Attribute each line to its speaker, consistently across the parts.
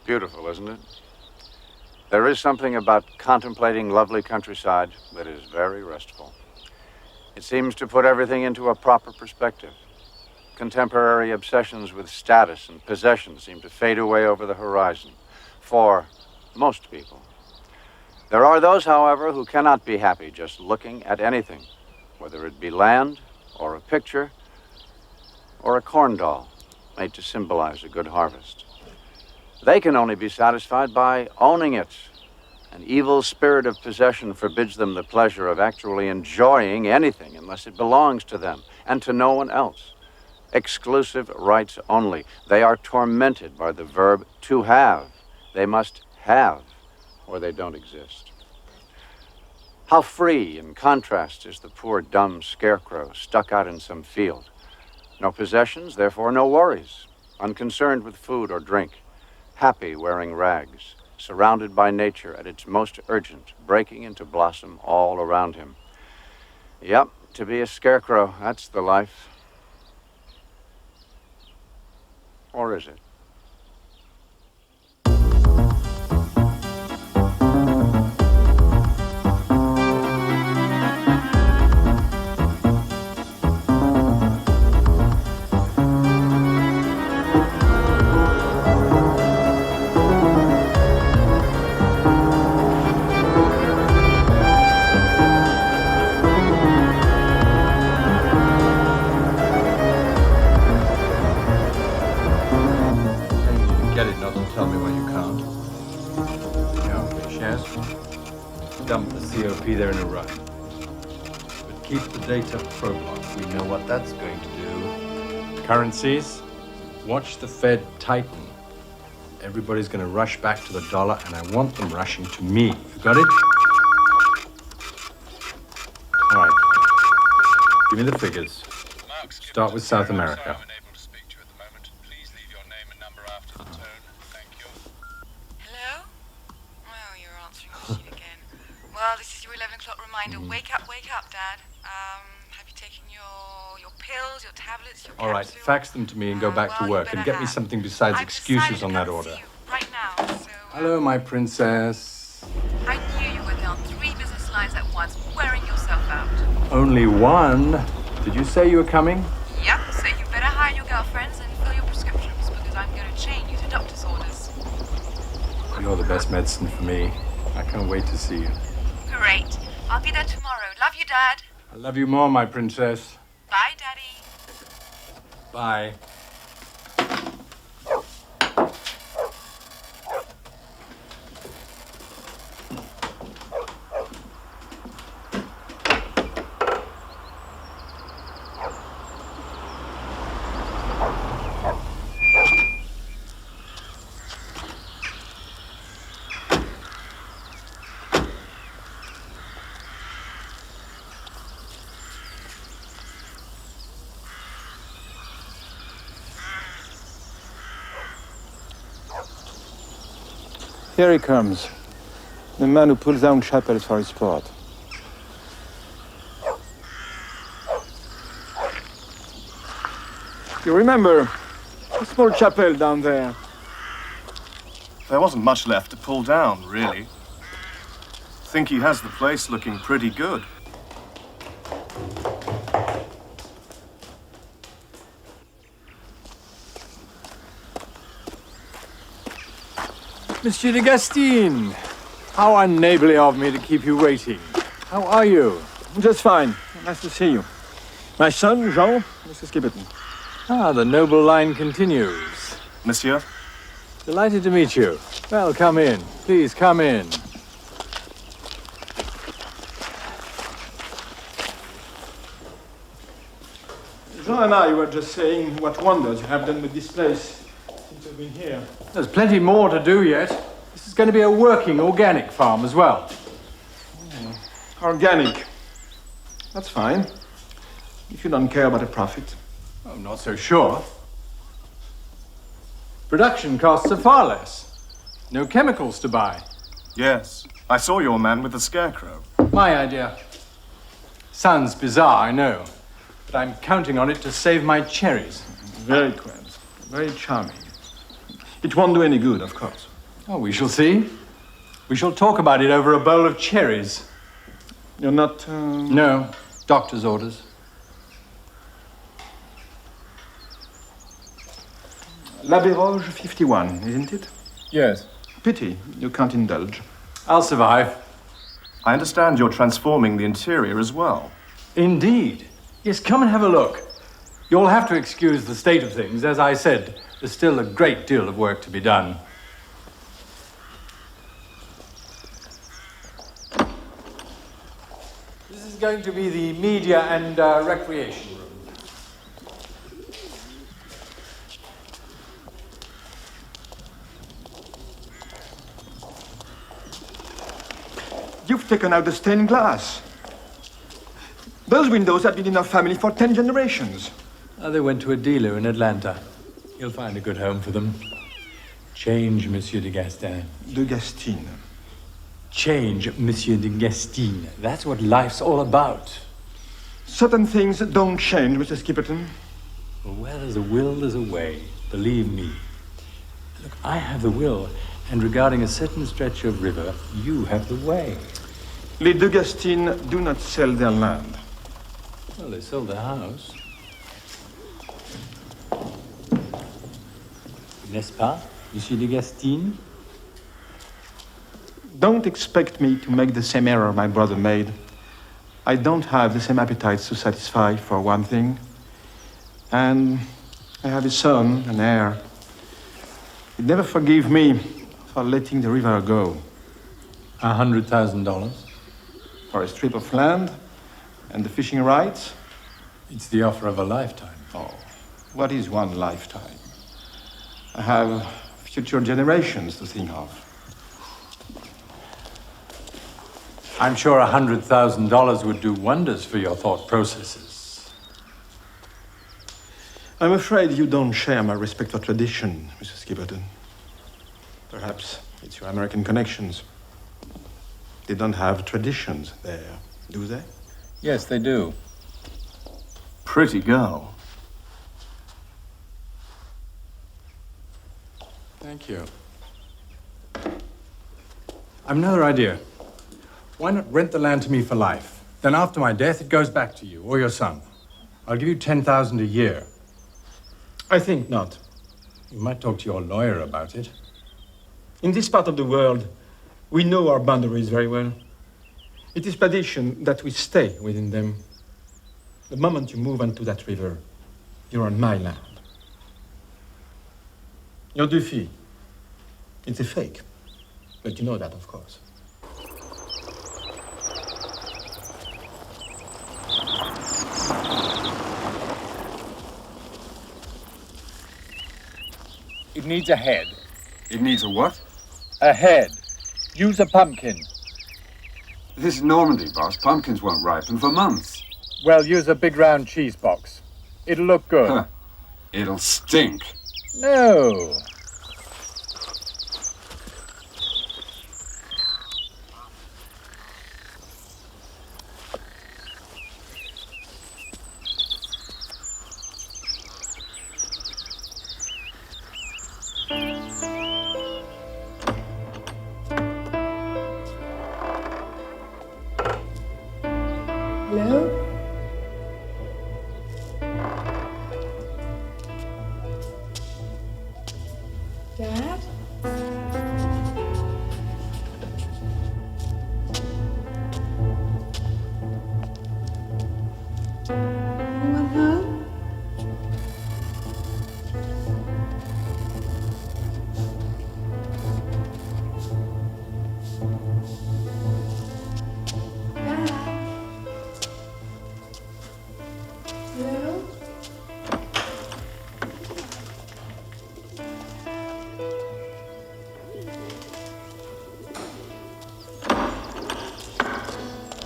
Speaker 1: Beautiful, isn't it? There is something about contemplating lovely countryside that is very restful. It seems to put everything into a proper perspective. Contemporary obsessions with status and possession seem to fade away over the horizon, for most people. There are those, however, who cannot be happy just looking at anything, whether it be land, or a picture, or a corn doll made to symbolize a good harvest. They can only be satisfied by owning it. An evil spirit of possession forbids them the pleasure of actually enjoying anything unless it belongs to them and to no one else. Exclusive rights only. They are tormented by the verb to have. They must have, or they don't exist. How free, in contrast, is the poor dumb scarecrow stuck out in some field. No possessions, therefore no worries. Unconcerned with food or drink. Happy wearing rags. Surrounded by nature at its most urgent, breaking into blossom all around him. Yep, to be a scarecrow, that's the life. Or is it?
Speaker 2: Tell me why you can't. Yes. Dump the COP there in a rush. But keep the data pro block. We know what that's going to do. Currencies, watch the Fed tighten. Everybody's going to rush back to the dollar, and I want them rushing to me. You got it? All right. Give me the figures. Start with South America.
Speaker 3: Well, this is your 11 o'clock reminder. Wake up, Dad. Have you taken your pills, your tablets, your capsule?
Speaker 2: All right, fax them to me and go back to work, and get me something besides excuses on that order.
Speaker 3: Right now, so...
Speaker 2: Hello, my princess.
Speaker 3: I knew you were on 3 business lines at once, wearing yourself out.
Speaker 2: Only one? Did you say you were coming?
Speaker 3: Yep, so you better hire your girlfriends and fill your prescriptions, because I'm going to chain you to doctor's orders.
Speaker 2: You're the best medicine for me. I can't wait to see you.
Speaker 3: Great. I'll be there tomorrow. Love you, Dad.
Speaker 2: I love you more, my princess.
Speaker 3: Bye, Daddy.
Speaker 2: Bye.
Speaker 4: Here he comes. The man who pulls down chapels for his sport. You remember a small chapel down there?
Speaker 5: There wasn't much left to pull down, really. Think he has the place looking pretty good.
Speaker 4: Monsieur de Gastine, how unneighborly of me to keep you waiting. How are you? Just fine. Nice to see you. My son, Jean, Mrs. Skibberton. Ah, the noble line continues.
Speaker 5: Monsieur?
Speaker 4: Delighted to meet you. Well, come in. Please, come in. Jean and I were just saying what wonders you have done with this place since you've been here.
Speaker 2: There's plenty more to do yet. This is going to be a working organic farm as well.
Speaker 4: Organic. That's fine. If you don't care about a profit.
Speaker 2: I'm not so sure. Production costs are far less. No chemicals to buy.
Speaker 5: Yes. I saw your man with the scarecrow.
Speaker 2: My idea. Sounds bizarre, I know. But I'm counting on it to save my cherries.
Speaker 4: Very quaint. Very charming. It won't do any good, of course.
Speaker 2: Oh, we shall see. We shall talk about it over a bowl of cherries.
Speaker 4: You're not...
Speaker 2: No, doctor's orders.
Speaker 4: La Béroge 51, isn't it?
Speaker 2: Yes.
Speaker 4: Pity, you can't indulge.
Speaker 2: I'll survive.
Speaker 5: I understand you're transforming the interior as well.
Speaker 2: Indeed. Yes, come and have a look. You'll have to excuse the state of things. As I said, there's still a great deal of work to be done. This is going to be the media and recreation room.
Speaker 4: You've taken out the stained glass. Those windows have been in our family for 10 generations.
Speaker 2: They went to a dealer in Atlanta. You'll find a good home for them. Change, Monsieur de Gastin.
Speaker 4: De Gastine.
Speaker 2: Change, Monsieur de Gastin. That's what life's all about.
Speaker 4: Certain things don't change, Mr. Skipperton.
Speaker 2: Well, where there's a will, there's a way. Believe me. Look, I have the will, and regarding a certain stretch of river, you have the way.
Speaker 4: Les de Gastine do not sell their land.
Speaker 2: Well, they sold their house. N'est-ce pas, Monsieur de Gastin?
Speaker 4: Don't expect me to make the same error my brother made. I don't have the same appetites to satisfy, for one thing. And I have a son, an heir. He'd never forgive me for letting the river go.
Speaker 2: $100,000.
Speaker 4: For a strip of land and the fishing rights?
Speaker 2: It's the offer of a lifetime.
Speaker 4: Oh, what is one lifetime? I have future generations to think of.
Speaker 2: I'm sure $100,000 would do wonders for your thought processes.
Speaker 4: I'm afraid you don't share my respect for tradition, Mrs. Skipperton. Perhaps it's your American connections. They don't have traditions there, do they?
Speaker 2: Yes, they do.
Speaker 5: Pretty girl.
Speaker 2: Thank you. I've another idea. Why not rent the land to me for life? Then after my death, it goes back to you or your son. I'll give you $10,000 a year.
Speaker 4: I think not.
Speaker 2: You might talk to your lawyer about it.
Speaker 4: In this part of the world, we know our boundaries very well. It is tradition that we stay within them. The moment you move onto that river, you're on my land. Your Duffy, it's a fake. But you know that, of course.
Speaker 6: It needs a head.
Speaker 7: It needs a what?
Speaker 6: A head. Use a pumpkin.
Speaker 7: This is Normandy, boss. Pumpkins won't ripen for months.
Speaker 6: Well, use a big round cheese box. It'll look good.
Speaker 7: Huh. It'll stink.
Speaker 6: No.
Speaker 3: Hello? Dad? Anyone home? Dad? Hello?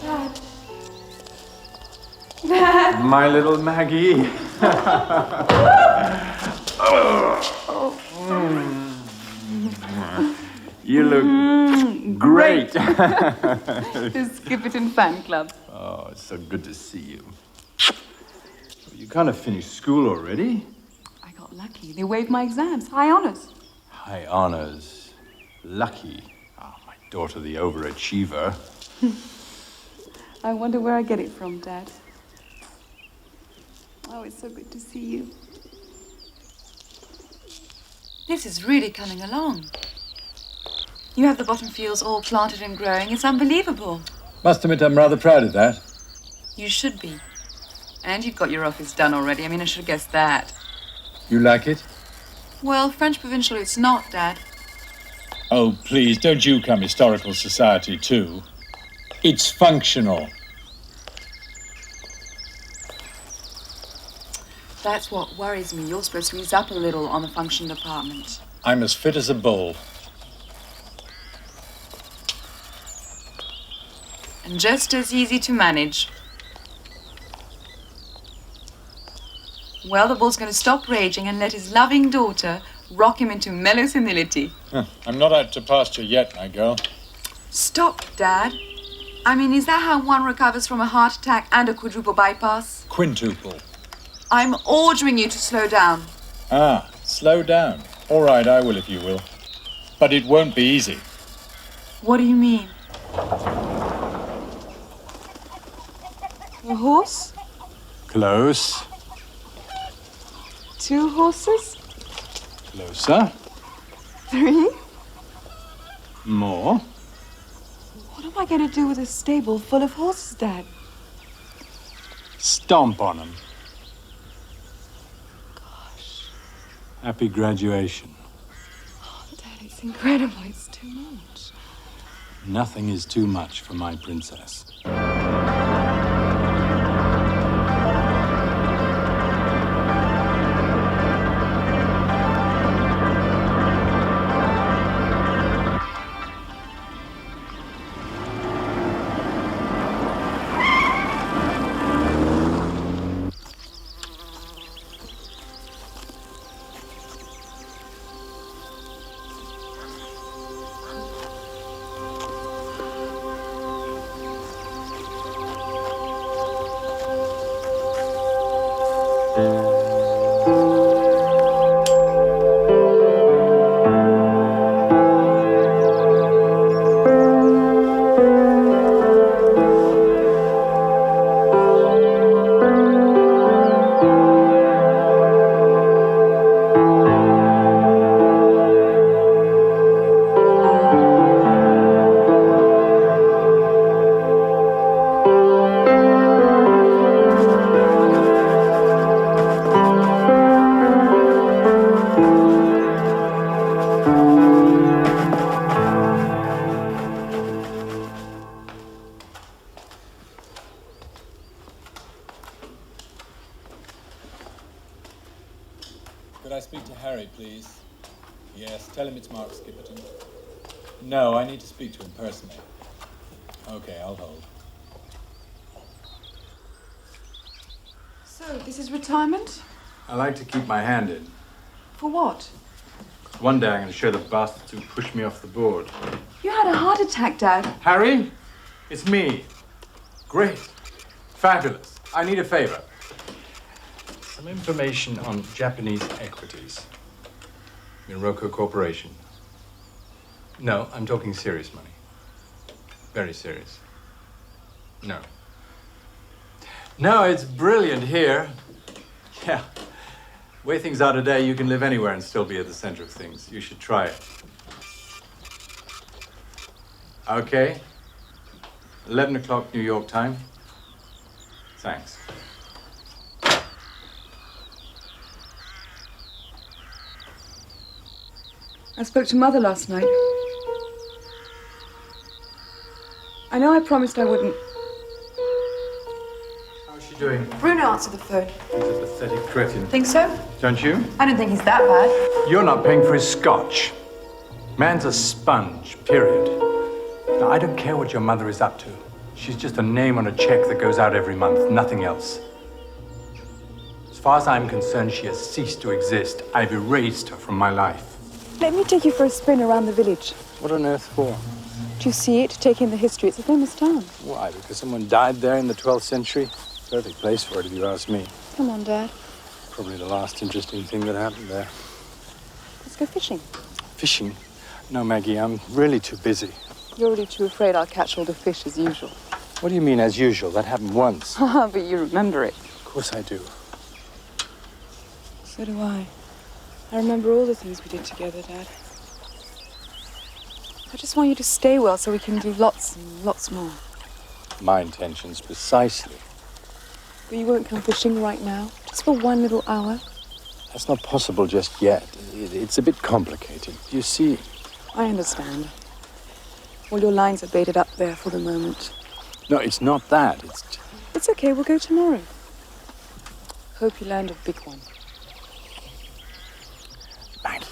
Speaker 3: Dad? Dad?
Speaker 2: My little Maggie. You look great.
Speaker 3: The Skipperton fan club.
Speaker 2: Oh, it's so good to see you. You kind of finished school already.
Speaker 3: I got lucky. They waived my exams. High honors.
Speaker 2: High honors. Lucky. Ah, my daughter, the overachiever.
Speaker 3: I wonder where I get it from, Dad. Oh, it's so good to see you. This is really coming along. You have the bottom fields all planted and growing. It's unbelievable.
Speaker 4: Must admit I'm rather proud of that.
Speaker 3: You should be. And you've got your office done already. I mean, I should have guessed that.
Speaker 4: You like it?
Speaker 3: Well, French Provincial it's not, Dad.
Speaker 4: Oh, please, don't you come Historical Society too. It's functional.
Speaker 3: That's what worries me. You're supposed to ease up a little on the function department.
Speaker 4: I'm as fit as a bull.
Speaker 3: And just as easy to manage. Well, the bull's going to stop raging and let his loving daughter rock him into mellow senility.
Speaker 4: I'm not out to pasture yet, my girl.
Speaker 3: Stop, Dad. I mean, is that how one recovers from a heart attack and a quadruple bypass?
Speaker 4: Quintuple.
Speaker 3: I'm ordering you to slow down.
Speaker 4: Ah, slow down. All right, I will if you will. But it won't be easy.
Speaker 3: What do you mean? A horse?
Speaker 4: Close.
Speaker 3: 2 horses?
Speaker 4: Closer.
Speaker 3: 3?
Speaker 4: More.
Speaker 3: What am I going to do with a stable full of horses, Dad?
Speaker 4: Stomp on them. Gosh. Happy graduation.
Speaker 3: Oh, Dad, it's incredible. It's too much.
Speaker 4: Nothing is too much for my princess.
Speaker 8: Could I speak to Harry, please? Yes, tell him it's Mark Skipperton. No, I need to speak to him personally. Okay, I'll hold.
Speaker 3: So, this is retirement?
Speaker 2: I like to keep my hand in.
Speaker 3: For what?
Speaker 2: One day I'm going to show the bastards who pushed me off the board.
Speaker 3: You had a heart attack, Dad.
Speaker 2: Harry, it's me. Great. Fabulous. I need a favor. Some information on Japanese equities. Miroko Corporation. No, I'm talking serious money. Very serious. No. No, it's brilliant here. Yeah. The way things are today, you can live anywhere and still be at the center of things. You should try it. Okay. 11 o'clock New York time. Thanks.
Speaker 3: I spoke to Mother last night. I know I promised I wouldn't.
Speaker 2: How's she doing?
Speaker 3: Bruno answered the phone.
Speaker 2: He's a pathetic cretin.
Speaker 3: Think so?
Speaker 2: Don't you?
Speaker 3: I don't think he's that bad.
Speaker 2: You're not paying for his scotch. Man's a sponge, period. Now, I don't care what your mother is up to. She's just a name on a check that goes out every month, nothing else. As far as I'm concerned, she has ceased to exist. I've erased her from my life.
Speaker 9: Let me take you for a spin around the village.
Speaker 4: What on earth for?
Speaker 9: Do you see it? Take in the history. It's a famous town.
Speaker 4: Why? Because someone died there in the 12th century? Perfect place for it, if you ask me.
Speaker 9: Come on, Dad.
Speaker 4: Probably the last interesting thing that happened there.
Speaker 9: Let's go fishing.
Speaker 4: Fishing? No, Maggie, I'm really too busy.
Speaker 9: You're really too afraid I'll catch all the fish as usual.
Speaker 4: What do you mean, as usual? That happened once.
Speaker 9: But you remember it.
Speaker 4: Of course I do.
Speaker 9: So do I. I remember all the things we did together, Dad. I just want you to stay well so we can do lots and lots more.
Speaker 4: My intentions, precisely.
Speaker 9: But you won't come fishing right now? Just for 1 little hour?
Speaker 4: That's not possible just yet. It's a bit complicated. You see...
Speaker 9: I understand. All your lines are baited up there for the moment.
Speaker 4: No, it's not that.
Speaker 9: It's okay, we'll go tomorrow. Hope you land a big one.
Speaker 4: Maggie.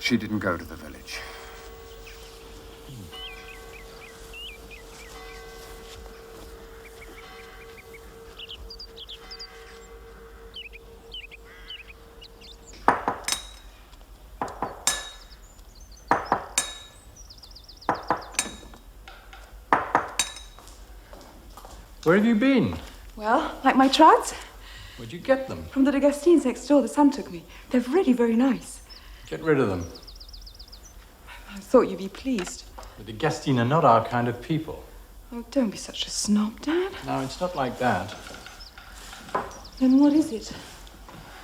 Speaker 7: She didn't go to the village.
Speaker 2: Where have you been?
Speaker 3: Well, like my trout?
Speaker 2: Where'd you get them?
Speaker 3: From the D'Agostins next door, the son took me. They're really very nice.
Speaker 2: Get rid of them.
Speaker 3: I thought you'd be pleased.
Speaker 2: The D'Agostins are not our kind of people.
Speaker 3: Oh, don't be such a snob, Dad.
Speaker 2: No, it's not like that.
Speaker 3: Then what is it?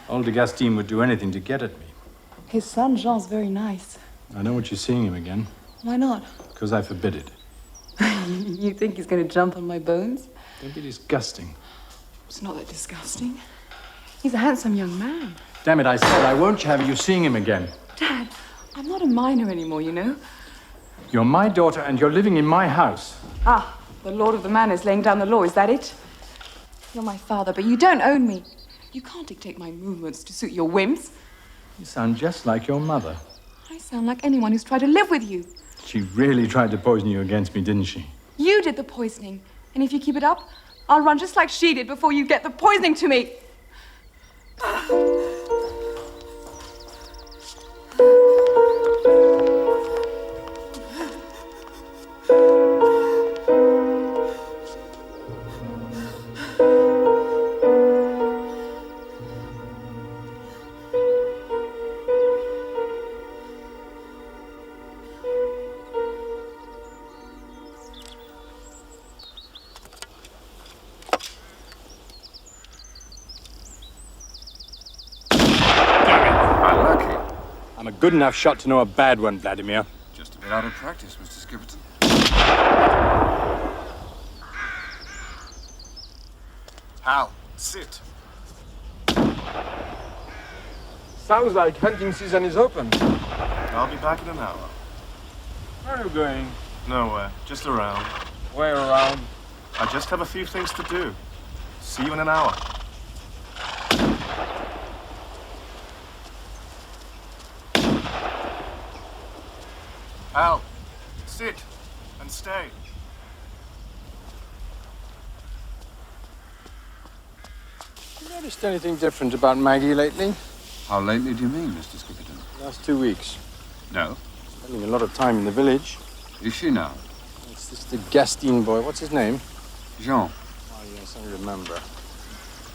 Speaker 2: Old D'Agostin would do anything to get at me.
Speaker 3: His son, Jean's very nice.
Speaker 2: I don't want you seeing him again.
Speaker 3: Why not?
Speaker 2: Because I forbid it.
Speaker 3: You think he's going to jump on my bones?
Speaker 2: Don't be disgusting.
Speaker 3: It's not that disgusting. He's a handsome young man.
Speaker 2: Damn it, I said I won't have you seeing him again.
Speaker 3: Dad, I'm not a minor anymore, you know.
Speaker 2: You're my daughter and you're living in my house.
Speaker 3: Ah, the lord of the manor is laying down the law, is that it? You're my father, but you don't own me. You can't dictate my movements to suit your whims.
Speaker 2: You sound just like your mother.
Speaker 3: I sound like anyone who's tried to live with you.
Speaker 2: She really tried to poison you against me, didn't she?
Speaker 3: You did the poisoning. And if you keep it up, I'll run just like she did before you get the poisoning to me.
Speaker 4: I'm a good enough shot to know a bad one, Vladimir.
Speaker 7: Just a bit out of practice, Mr. Skipperton.
Speaker 5: Hal, sit.
Speaker 4: Sounds like hunting season is open.
Speaker 5: I'll be back in an hour.
Speaker 4: Where are you going?
Speaker 5: Nowhere, just around.
Speaker 4: Where around?
Speaker 5: I just have a few things to do. See you in an hour. Al, sit and stay.
Speaker 4: You noticed anything different about Maggie lately?
Speaker 7: How lately do you mean, Mr. Skipperton?
Speaker 4: Last 2 weeks.
Speaker 7: No.
Speaker 4: Spending a lot of time in the village.
Speaker 7: Is she now?
Speaker 4: It's this D'Agostin boy. What's his name?
Speaker 7: Jean,
Speaker 4: Oh, yes, I remember.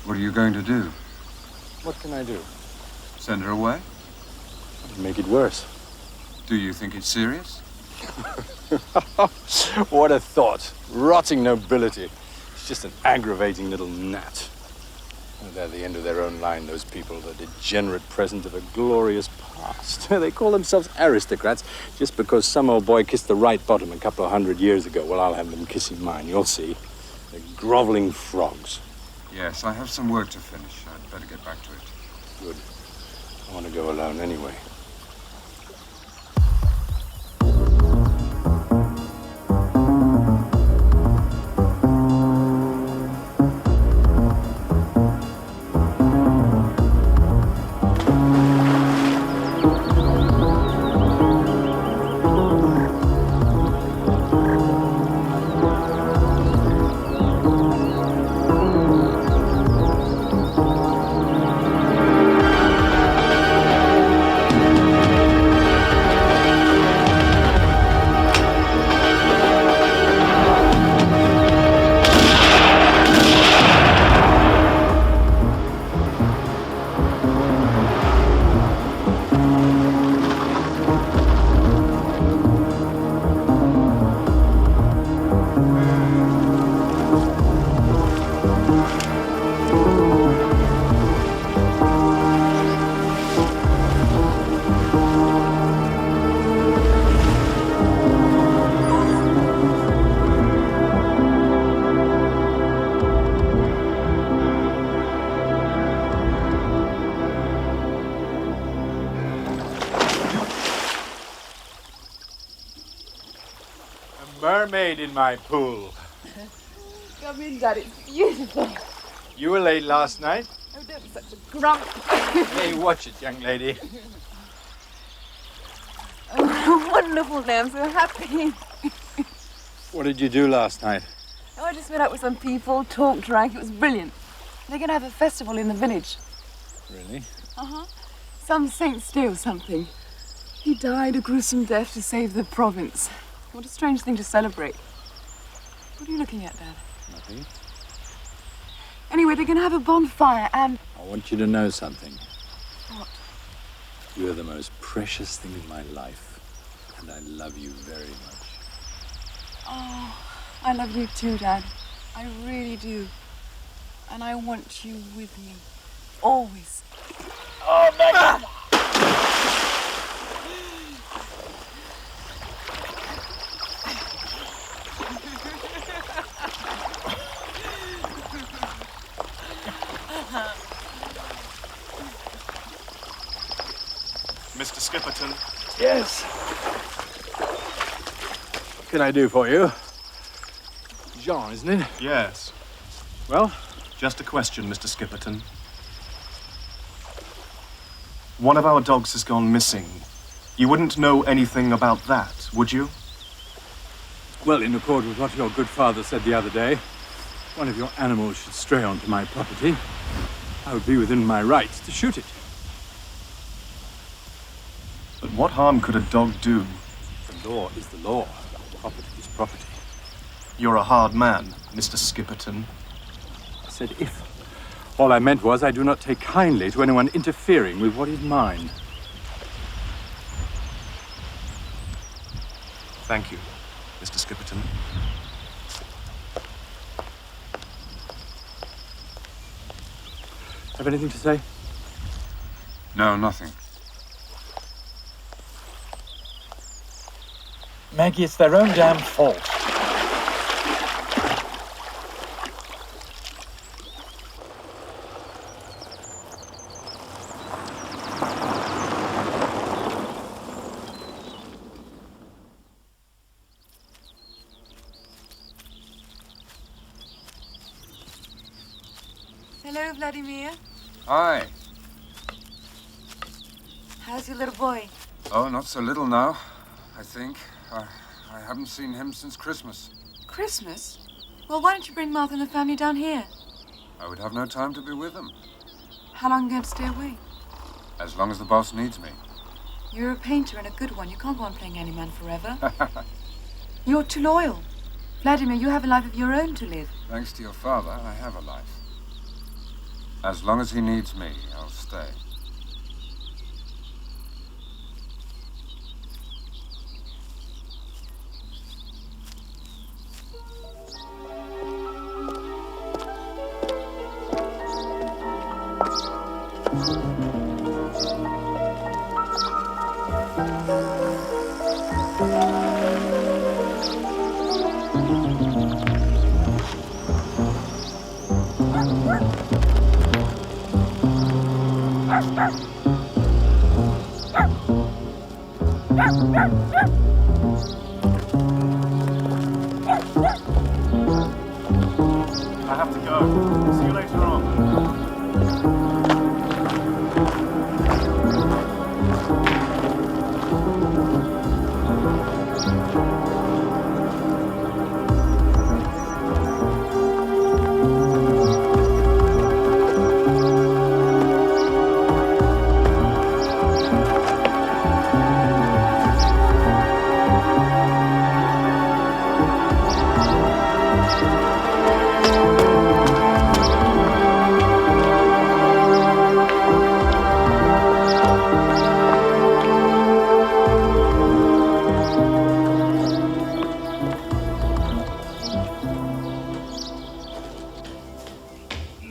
Speaker 7: what are you going to do?
Speaker 4: What can I do?
Speaker 7: Send her away?
Speaker 4: Make it worse.
Speaker 7: Do you think it's serious?
Speaker 4: What a thought. Rotting nobility. It's just an aggravating little gnat. Oh, they're the end of their own line, those people, the degenerate present of a glorious past. They call themselves aristocrats just because some old boy kissed the right bottom a couple of 100 years ago. Well, I'll have them kissing mine, you'll see. They're groveling frogs.
Speaker 7: Yes, I have some work to finish. I'd better get back to it.
Speaker 4: Good. I want to go alone anyway.
Speaker 6: Mermaid in my pool.
Speaker 3: Come in, Dad. It's beautiful.
Speaker 6: You were late last night.
Speaker 3: Oh, don't be such a grump.
Speaker 6: Hey, watch it, young lady.
Speaker 3: Oh, wonderful day. I'm so happy.
Speaker 6: What did you do last night?
Speaker 3: Oh, I just met up with some people, talked, drank. It was brilliant. They're going to have a festival in the village.
Speaker 6: Really?
Speaker 3: Uh-huh. Some saint's day or something. He died a gruesome death to save the province. What a strange thing to celebrate. What are you looking at, Dad?
Speaker 6: Nothing.
Speaker 3: Anyway, they're going to have a bonfire and...
Speaker 6: I want you to know something.
Speaker 3: What?
Speaker 6: You are the most precious thing in my life. And I love you very much.
Speaker 3: Oh, I love you too, Dad. I really do. And I want you with me. Always.
Speaker 6: Oh, Maggie!
Speaker 5: Mr. Skipperton.
Speaker 6: Yes. What can I do for you? Jean, isn't it?
Speaker 5: Yes.
Speaker 6: Well?
Speaker 5: Just a question, Mr. Skipperton. One of our dogs has gone missing. You wouldn't know anything about that, would you?
Speaker 6: Well, in accord with what your good father said the other day, if one of your animals should stray onto my property, I would be within my rights to shoot it.
Speaker 5: But what harm could a dog do?
Speaker 6: The law is the law. Property is property.
Speaker 5: You're a hard man, Mr. Skipperton.
Speaker 6: I said if. All I meant was I do not take kindly to anyone interfering with what is mine.
Speaker 5: Thank you, Mr. Skipperton.
Speaker 6: Have anything to say?
Speaker 7: No, nothing.
Speaker 6: Maggie, it's their own damn fault.
Speaker 9: Hello, Vladimir.
Speaker 7: Hi.
Speaker 9: How's your little boy?
Speaker 7: Oh, not so little now, I think. I haven't seen him since Christmas.
Speaker 9: Christmas? Well, why don't you bring Martha and the family down here?
Speaker 7: I would have no time to be with them.
Speaker 9: How long are you going to stay away?
Speaker 7: As long as the boss needs me.
Speaker 9: You're a painter and a good one. You can't go on playing any man forever. You're too loyal.
Speaker 3: Vladimir, you have a life of your own to live.
Speaker 7: Thanks to your father, I have a life. As long as he needs me, I'll stay.
Speaker 5: I have to go. See you later on.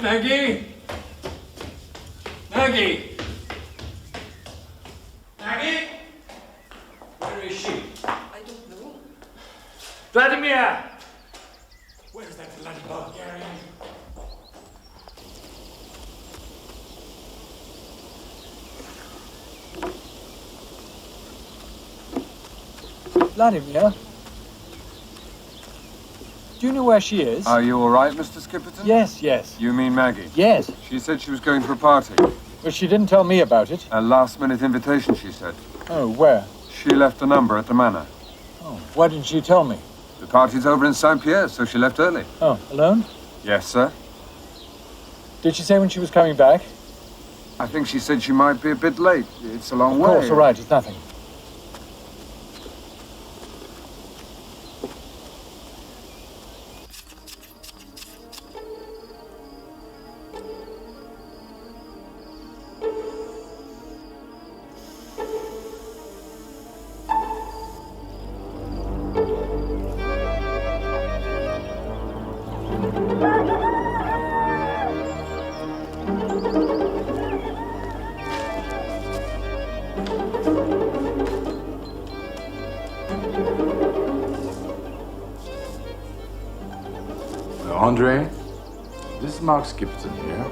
Speaker 6: Maggie? Maggie? Maggie? Where is she?
Speaker 9: I don't know.
Speaker 6: Vladimir! Where's that bloody Bulgarian?
Speaker 4: Vladimir? Do you know where she is?
Speaker 7: Are you all right, Mr. Skipperton?
Speaker 4: Yes, yes.
Speaker 7: You mean Maggie?
Speaker 4: Yes.
Speaker 7: She said she was going to a party.
Speaker 4: But she didn't tell me about it.
Speaker 7: A last-minute invitation, she said.
Speaker 4: Oh, where?
Speaker 7: She left a number at the manor.
Speaker 4: Oh, why didn't she tell me?
Speaker 7: The party's over in Saint-Pierre, so she left early.
Speaker 4: Oh, alone?
Speaker 7: Yes, sir.
Speaker 4: Did she say when she was coming back?
Speaker 7: I think she said she might be a bit late. It's a long
Speaker 4: Of
Speaker 7: way.
Speaker 4: course, all right, it's nothing.
Speaker 2: Andre, this is Mark Skipperton here.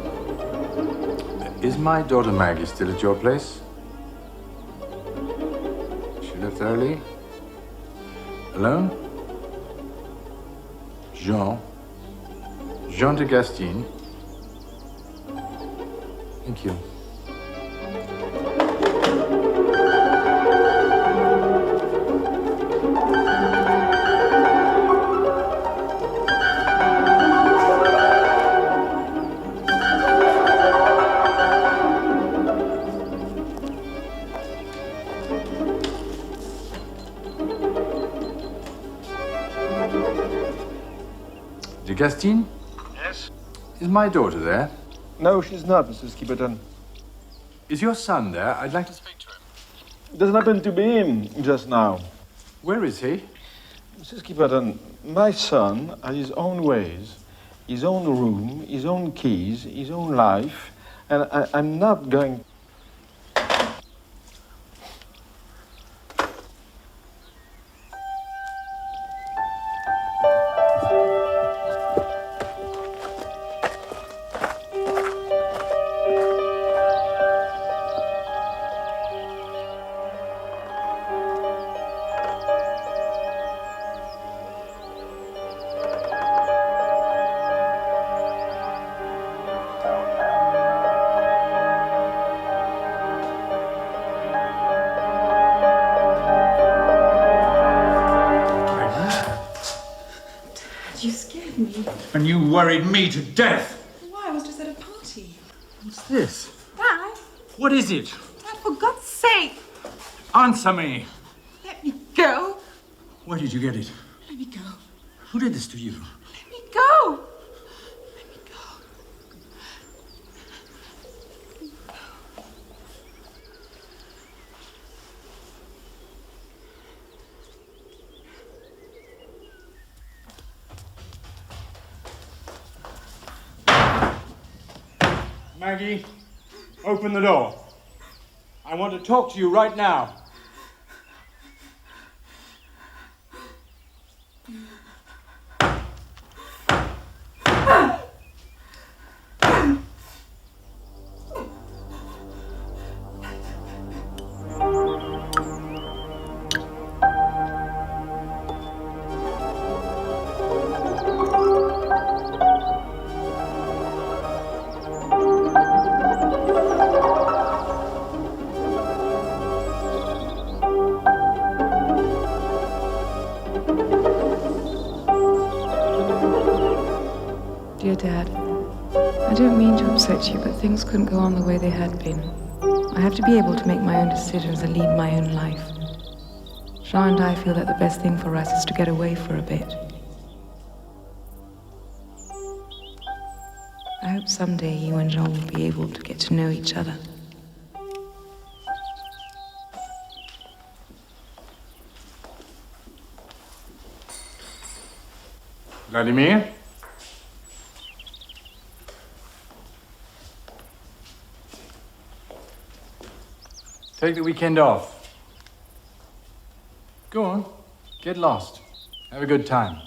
Speaker 2: Is my daughter Maggie still at your place? She left early? Alone? Jean? Jean de Gastine? Thank you. De Gastine?
Speaker 5: Yes?
Speaker 2: Is my daughter there?
Speaker 4: No, she's not, Mrs. Skipperton.
Speaker 2: Is your son there? I'd like to speak to him.
Speaker 4: It doesn't happen to be him just now.
Speaker 2: Where is he?
Speaker 4: Mrs. Skipperton, my son has his own ways, his own room, his own keys, his own life, and I'm not going...
Speaker 9: You scared me.
Speaker 6: And you worried me to death.
Speaker 9: Why? I was just at a party.
Speaker 6: What's this?
Speaker 9: Dad?
Speaker 6: What is it?
Speaker 9: Dad, for God's sake!
Speaker 6: Answer me.
Speaker 9: Let me go.
Speaker 6: Where did you get it?
Speaker 9: Let me go.
Speaker 6: Who did this to you?
Speaker 3: Let me go! Let me go.
Speaker 6: Maggie, open the door. I want to talk to you right now.
Speaker 9: Dear Dad, I don't mean to upset you, but things couldn't go on the way they had been. I have to be able to make my own decisions and lead my own life. Jean and I feel that the best thing for us is to get away for a bit. I hope someday you and Jean will be able to get to know each other.
Speaker 6: Vladimir? Take the weekend off. Go on, get lost. Have a good time.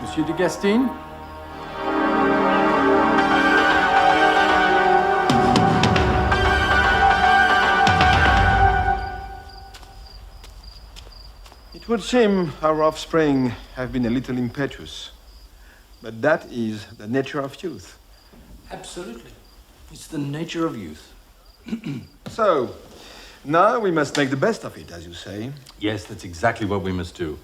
Speaker 6: Monsieur de Gastine?
Speaker 4: It would seem our offspring have been a little impetuous. But that is the nature of youth.
Speaker 2: Absolutely. It's the nature of youth.
Speaker 4: So, now we must make the best of it, as you say.
Speaker 2: Yes, that's exactly what we must do.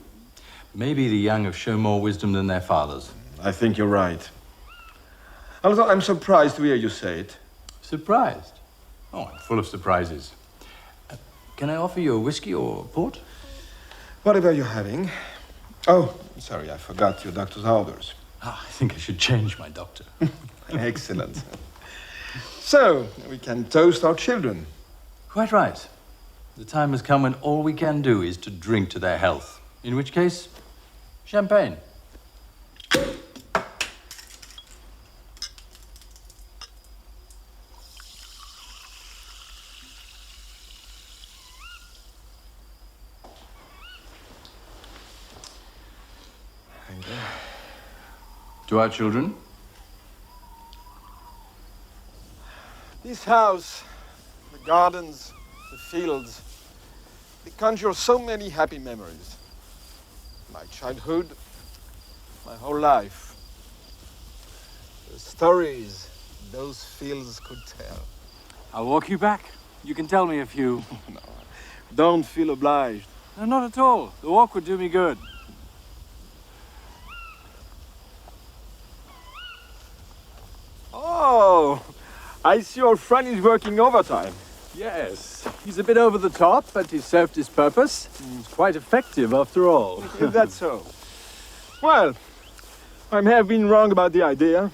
Speaker 2: Maybe the young have shown more wisdom than their fathers.
Speaker 4: I think you're right. Although I'm surprised to hear you say it.
Speaker 2: Surprised? Oh, I'm full of surprises. Can I offer you a whiskey or port?
Speaker 4: Whatever you're having. Oh, sorry, I forgot your doctor's orders.
Speaker 2: I think I should change my doctor.
Speaker 4: Excellent. So, we can toast our children.
Speaker 2: Quite right. The time has come when all we can do is to drink to their health. In which case, champagne. To our children.
Speaker 4: This house, the gardens, the fields, they conjure so many happy memories. My childhood, my whole life. The stories those fields could tell.
Speaker 6: I'll walk you back. You can tell me a few.
Speaker 4: No, don't feel obliged.
Speaker 6: No, not at all. The walk would do me good.
Speaker 4: Oh, I see your friend is working overtime.
Speaker 6: Yes, he's a bit over the top, but he served his purpose. It's quite effective after all.
Speaker 4: Is that so? Well, I may have been wrong about the idea.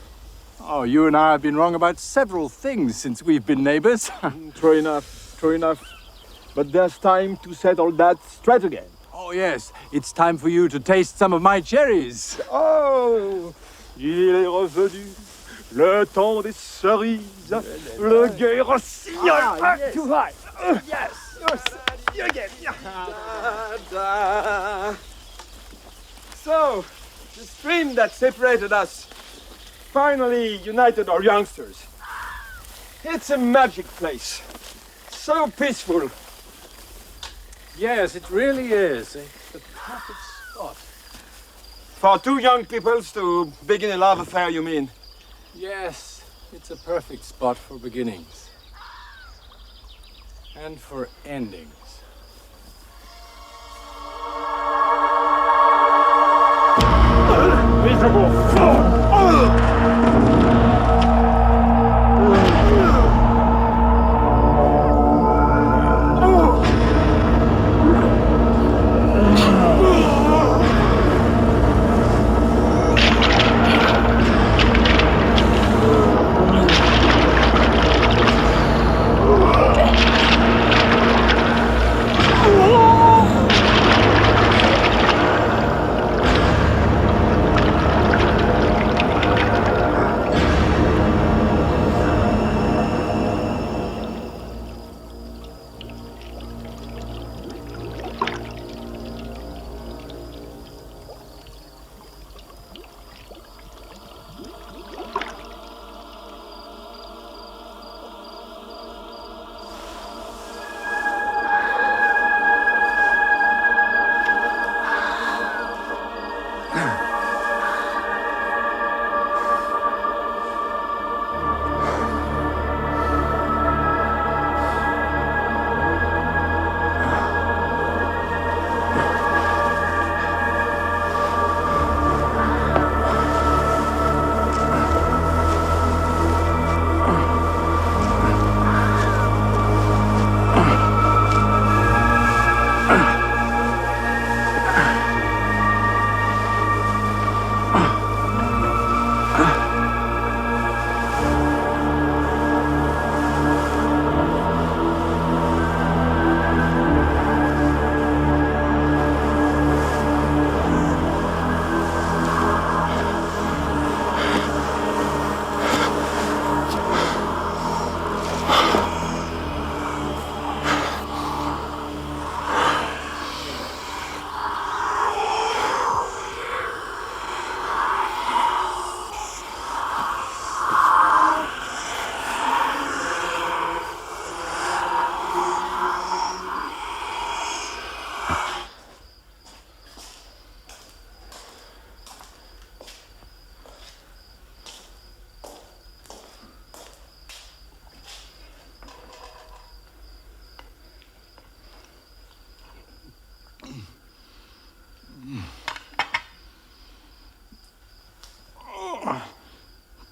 Speaker 6: Oh, you and I have been wrong about several things since we've been neighbors.
Speaker 4: True enough, true enough. But there's time to set all that straight again.
Speaker 6: Oh, yes, it's time for you to taste some of my cherries.
Speaker 4: Oh, il est revenu, le temps des cerises, le gai rossignol.
Speaker 6: Yes.
Speaker 4: Too high.
Speaker 6: Yes.
Speaker 4: You again. So, the stream that separated us finally united our youngsters. It's a magic place. So peaceful.
Speaker 6: Yes, it really is. It's the perfect spot.
Speaker 4: For two young peoples to begin a love affair, you mean?
Speaker 6: Yes, it's a perfect spot for beginnings. And for endings.
Speaker 4: miserable fool!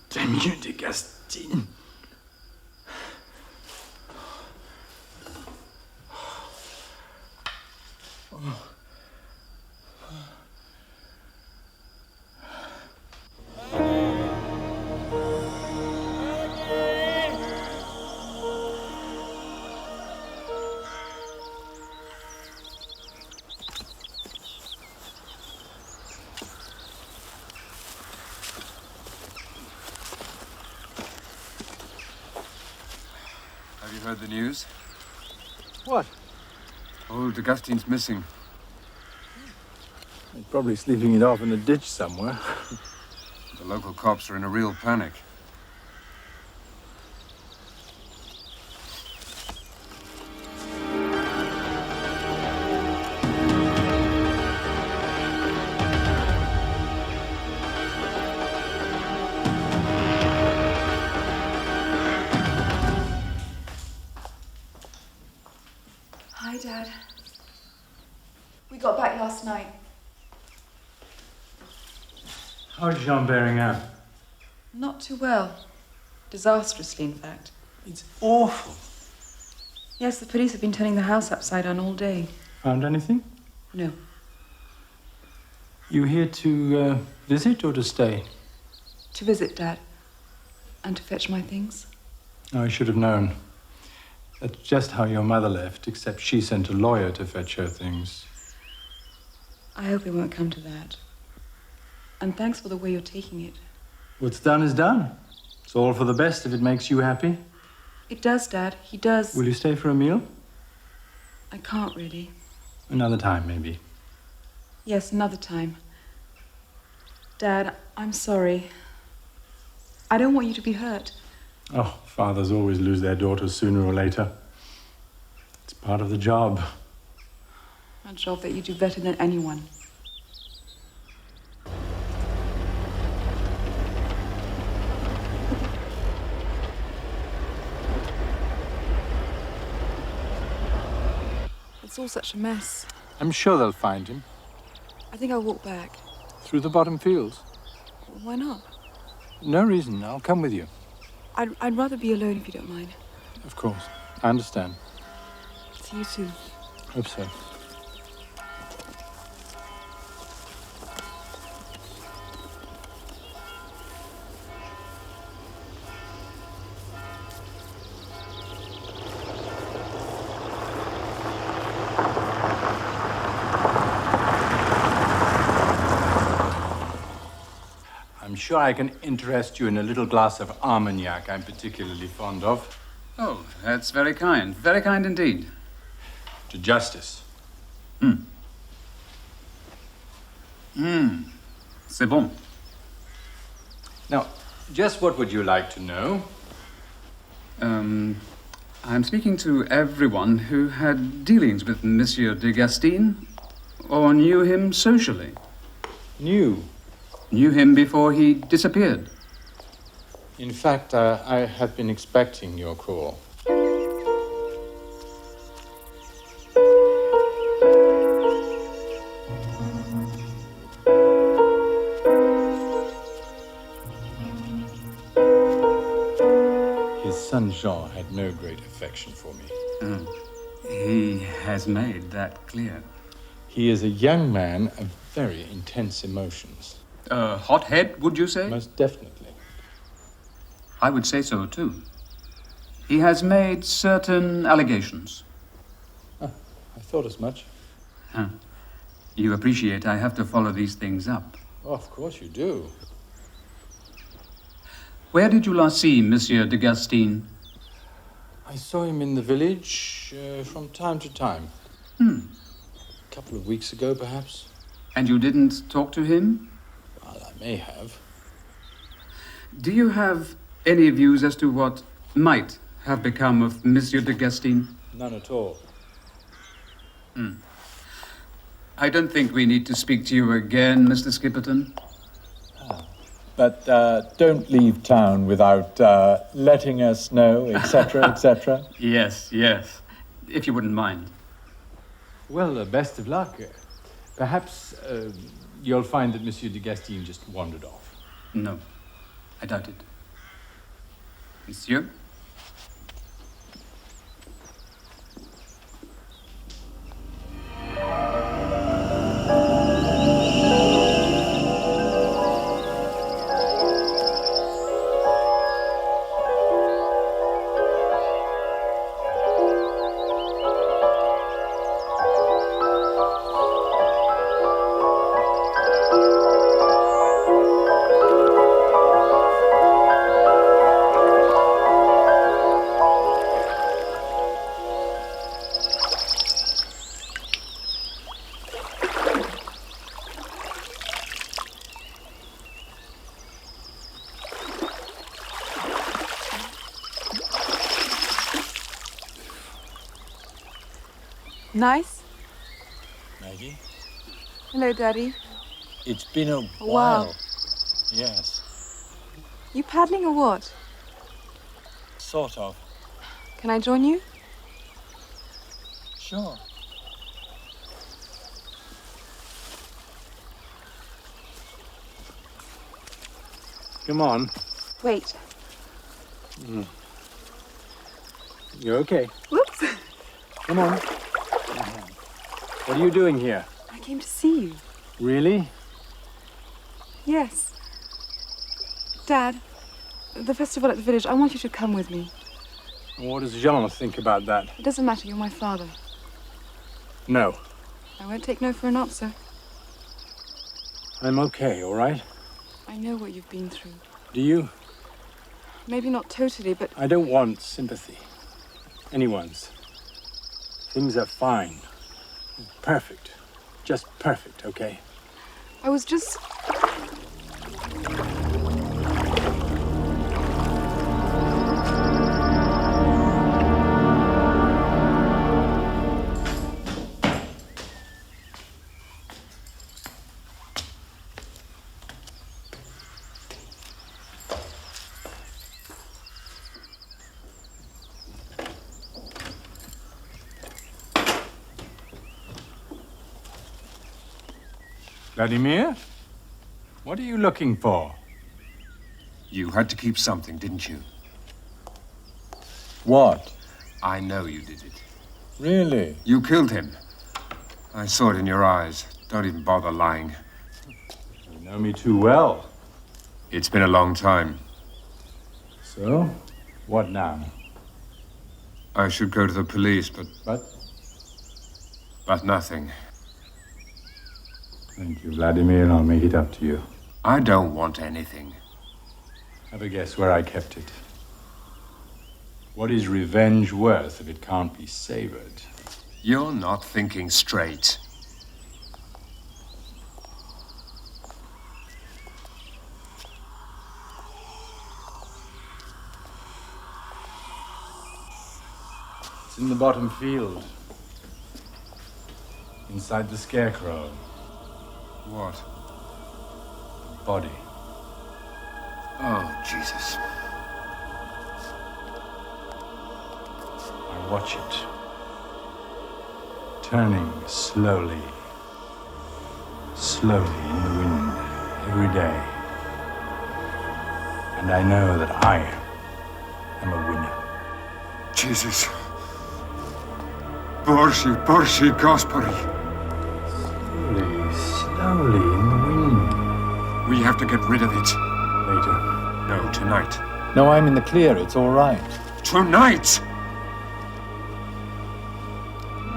Speaker 6: Damien de Gastine.
Speaker 7: Have you heard the news?
Speaker 4: What?
Speaker 7: Old de Gastine's missing.
Speaker 6: He's probably sleeping it off in a ditch somewhere.
Speaker 7: The local cops are in a real panic.
Speaker 3: Hi, Dad. We got back last night.
Speaker 6: How's Jean bearing up?
Speaker 3: Not too well. Disastrously, in fact.
Speaker 6: It's awful.
Speaker 3: Yes, the police have been turning the house upside down all day.
Speaker 6: Found anything?
Speaker 3: No.
Speaker 6: You here to visit or to stay?
Speaker 3: To visit, Dad. And to fetch my things.
Speaker 6: I should have known. That's just how your mother left, except she sent a lawyer to fetch her things.
Speaker 3: I hope it won't come to that. And thanks for the way you're taking it.
Speaker 6: What's done is done. It's all for the best if it makes you happy.
Speaker 3: It does, Dad. He does.
Speaker 6: Will you stay for a meal?
Speaker 3: I can't really.
Speaker 6: Another time, maybe.
Speaker 3: Yes, another time. Dad, I'm sorry. I don't want you to be hurt.
Speaker 6: Oh, fathers always lose their daughters sooner or later. It's part of the job.
Speaker 3: A job that you do better than anyone. It's all such a mess.
Speaker 6: I'm sure they'll find him.
Speaker 3: I think I'll walk back.
Speaker 6: Through the bottom fields.
Speaker 3: Why not?
Speaker 6: No reason. I'll come with you.
Speaker 3: I'd rather be alone if you don't mind.
Speaker 6: Of course. I understand.
Speaker 3: See you soon.
Speaker 6: Hope so. I'm sure I can interest you in a little glass of Armagnac I'm particularly fond of.
Speaker 10: Oh, that's very kind. Very kind indeed.
Speaker 6: To justice.
Speaker 10: C'est bon.
Speaker 6: Now, just what would you like to know?
Speaker 10: I'm speaking to everyone who had dealings with Monsieur de Gastine, or knew him socially.
Speaker 6: Knew
Speaker 10: him before he disappeared.
Speaker 6: In fact, I have been expecting your call. His son Jean had no great affection for me.
Speaker 10: He has made that clear.
Speaker 6: He is a young man of very intense emotions.
Speaker 10: Hothead, would you say?
Speaker 6: Most definitely.
Speaker 10: I would say so, too. He has made certain allegations.
Speaker 6: I thought as much.
Speaker 10: You appreciate I have to follow these things up.
Speaker 6: Oh, of course you do.
Speaker 10: Where did you last see Monsieur de Gastine?
Speaker 6: I saw him in the village from time to time. A couple of weeks ago, perhaps.
Speaker 10: And you didn't talk to him?
Speaker 6: Well, I may have.
Speaker 10: Do you have any views as to what might have become of Monsieur de Gastine?
Speaker 6: None at all.
Speaker 10: I don't think we need to speak to you again, Mr. Skipperton.
Speaker 4: But don't leave town without letting us know, etc., etc.
Speaker 10: Yes, yes. If you wouldn't mind.
Speaker 6: Well, best of luck. Perhaps you'll find that Monsieur de Gastine just wandered off.
Speaker 10: No, I doubt it. Monsieur?
Speaker 3: Nice?
Speaker 4: Maggie,
Speaker 3: Hello, Daddy.
Speaker 4: it's been a
Speaker 3: while.
Speaker 4: Yes,
Speaker 3: You paddling or what?
Speaker 4: sort of.
Speaker 3: Can I join you?
Speaker 4: Sure.
Speaker 6: Come on.
Speaker 3: Wait.
Speaker 6: You're okay.
Speaker 3: Whoops.
Speaker 6: Come on. What are you doing here?
Speaker 3: I came to see you.
Speaker 6: Really?
Speaker 3: Yes. Dad, the festival at the village, I want you to come with me.
Speaker 6: And what does Jean think about that?
Speaker 3: It doesn't matter, you're my father.
Speaker 6: No.
Speaker 3: I won't take no for an answer.
Speaker 6: I'm okay, all right?
Speaker 3: I know what you've been through.
Speaker 6: Do you?
Speaker 3: Maybe not totally, but
Speaker 6: I don't want sympathy. Anyone's. Things are fine. Perfect. Just perfect, okay?
Speaker 3: I was just...
Speaker 6: Vladimir? What are you looking for?
Speaker 7: You had to keep something, didn't you?
Speaker 6: What?
Speaker 7: I know you did it.
Speaker 6: Really?
Speaker 7: You killed him. I saw it in your eyes. Don't even bother lying.
Speaker 6: You know me too well.
Speaker 7: It's been a long time.
Speaker 6: So, what now?
Speaker 7: I should go to the police, but... But nothing.
Speaker 6: Thank you, Vladimir, and I'll make it up to you.
Speaker 7: I don't want anything.
Speaker 6: Have a guess where I kept it. What is revenge worth if it can't be savored?
Speaker 7: You're not thinking straight.
Speaker 6: It's in the bottom field. Inside the scarecrow.
Speaker 7: What?
Speaker 6: Body.
Speaker 7: Oh, Jesus.
Speaker 6: I watch it. Turning slowly. Slowly in the wind every day. And I know that I am a winner.
Speaker 7: Jesus. Borshi, Gospari.
Speaker 6: Slowly in the wind.
Speaker 7: We have to get rid of it.
Speaker 6: Later.
Speaker 7: No, tonight.
Speaker 6: No, I'm in the clear. It's all right.
Speaker 7: Tonight!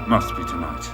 Speaker 7: Must be tonight.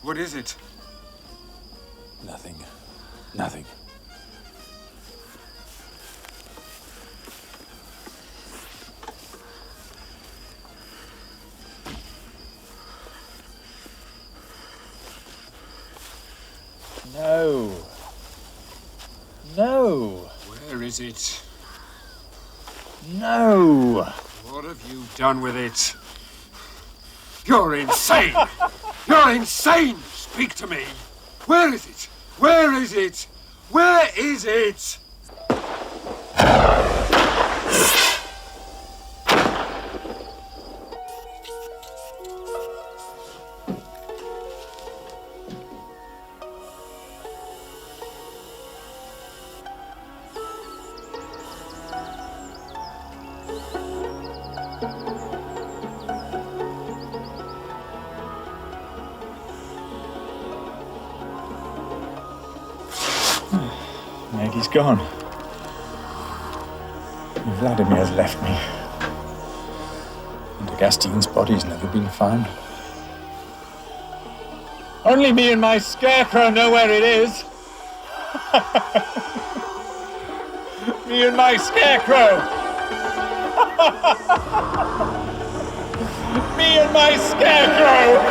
Speaker 7: What is it?
Speaker 6: Nothing. Nothing. No. No.
Speaker 7: Where is it?
Speaker 6: No.
Speaker 7: What have you done with it? You're insane! You're insane! Speak to me! Where is it? Where is it? Where is it?
Speaker 4: Maggie's gone. Vladimir's left me. And Augustine's body's never been found. Only me and my scarecrow know where it is. Me and my scarecrow. Me and my scarecrow.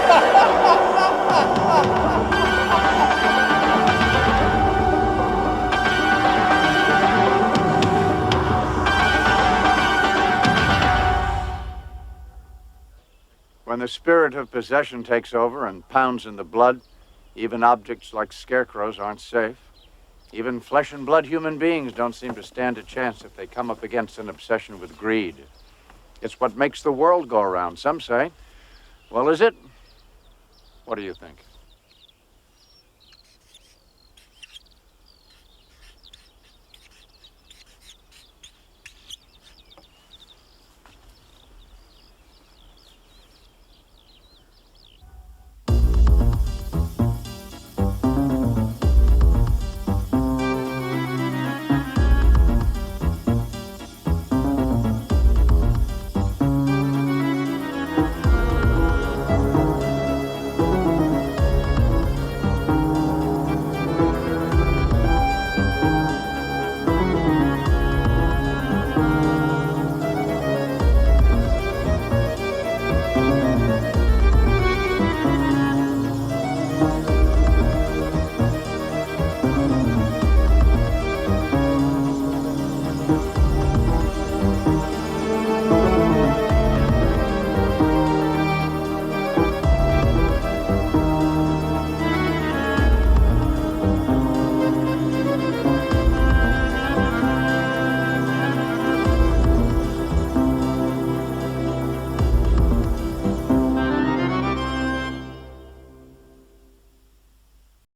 Speaker 1: When the spirit of possession takes over and pounds in the blood, even objects like scarecrows aren't safe. Even flesh and blood human beings don't seem to stand a chance if they come up against an obsession with greed. It's what makes the world go around, some say. Well, is it? What do you think?